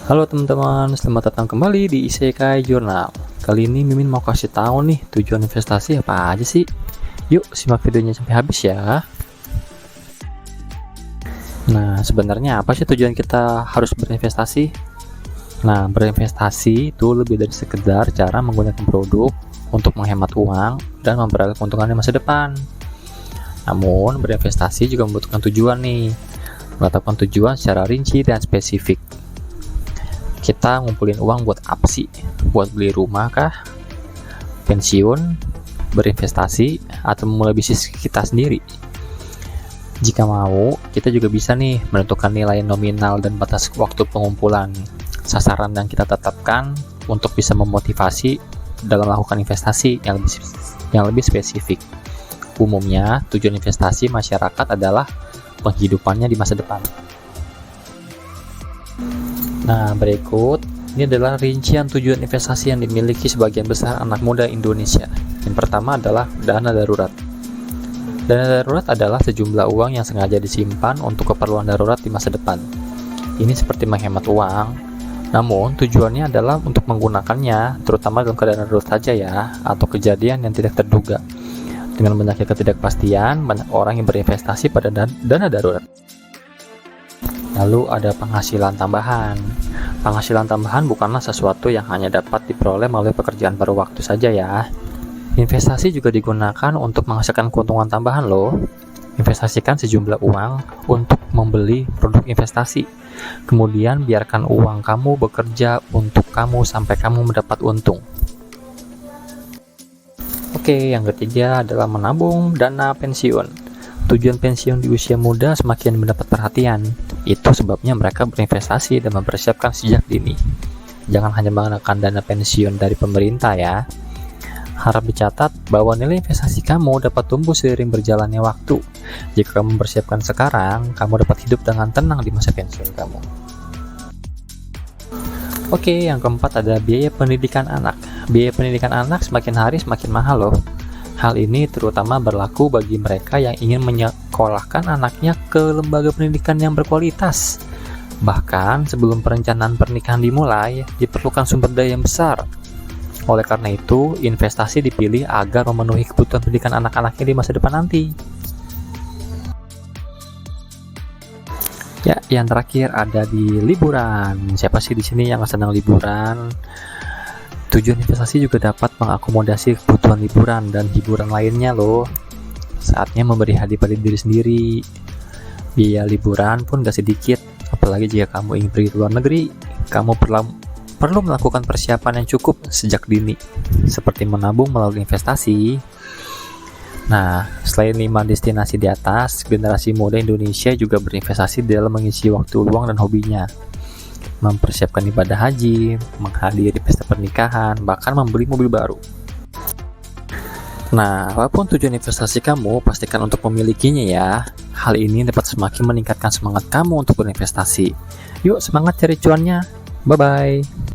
Halo teman-teman, selamat datang kembali di Isekai Journal. Kali ini Mimin mau kasih tahu nih tujuan investasi apa aja sih. Yuk simak videonya sampai habis ya. Nah, sebenarnya apa sih tujuan kita harus berinvestasi? Nah, berinvestasi itu lebih dari sekedar cara menggunakan produk untuk menghemat uang dan memperoleh keuntungan di masa depan. Namun, berinvestasi juga membutuhkan tujuan nih. Menetapkan tujuan secara rinci dan spesifik. Kita ngumpulin uang buat apa sih? Buat beli rumah kah? Pensiun? Berinvestasi? Atau memulai bisnis kita sendiri? Jika mau, kita juga bisa nih menentukan nilai nominal dan batas waktu pengumpulan. Sasaran yang kita tetapkan untuk bisa memotivasi dalam melakukan investasi yang lebih spesifik. Umumnya, tujuan investasi masyarakat adalah penghidupannya di masa depan. Nah, berikut ini adalah rincian tujuan investasi yang dimiliki sebagian besar anak muda Indonesia. Yang pertama adalah dana darurat. Dana darurat adalah sejumlah uang yang sengaja disimpan untuk keperluan darurat di masa depan. Ini seperti menghemat uang, namun tujuannya adalah untuk menggunakannya terutama dalam keadaan darurat saja ya, atau kejadian yang tidak terduga. Dengan banyaknya ketidakpastian, banyak orang yang berinvestasi pada dana darurat. Lalu ada penghasilan tambahan. Penghasilan tambahan bukanlah sesuatu yang hanya dapat diperoleh melalui pekerjaan paruh waktu saja ya. Investasi juga digunakan untuk menghasilkan keuntungan tambahan loh. Investasikan sejumlah uang untuk membeli produk investasi. Kemudian biarkan uang kamu bekerja untuk kamu sampai kamu mendapat untung. Oke, yang ketiga adalah menabung dana pensiun. Tujuan pensiun di usia muda semakin mendapat perhatian. Itu sebabnya mereka berinvestasi dan mempersiapkan sejak dini. Jangan hanya menggunakan dana pensiun dari pemerintah ya. Harap dicatat bahwa nilai investasi kamu dapat tumbuh seiring berjalannya waktu. Jika kamu mempersiapkan sekarang, kamu dapat hidup dengan tenang di masa pensiun kamu. Oke, yang keempat ada biaya pendidikan anak. Biaya pendidikan anak semakin hari semakin mahal loh. Hal ini terutama berlaku bagi mereka yang ingin menyekolahkan anaknya ke lembaga pendidikan yang berkualitas. Bahkan sebelum perencanaan pernikahan dimulai, diperlukan sumber daya yang besar. Oleh karena itu, investasi dipilih agar memenuhi kebutuhan pendidikan anak-anaknya di masa depan nanti. Ya, yang terakhir ada di liburan. Siapa sih di sini yang senang liburan? Tujuan investasi juga dapat mengakomodasi kebutuhan liburan dan hiburan lainnya loh. Saatnya memberi hadiah pada diri sendiri. Biaya liburan pun gak sedikit, apalagi jika kamu ingin pergi ke luar negeri. Kamu perlu melakukan persiapan yang cukup sejak dini, seperti menabung melalui investasi. Nah, selain 5 destinasi di atas, generasi muda Indonesia juga berinvestasi dalam mengisi waktu luang dan hobinya. Mempersiapkan ibadah haji, menghadiri pesta pernikahan, bahkan membeli mobil baru. Nah, apapun tujuan investasi kamu, pastikan untuk memilikinya ya. Hal ini dapat semakin meningkatkan semangat kamu untuk berinvestasi. Yuk semangat cari cuannya. Bye-bye.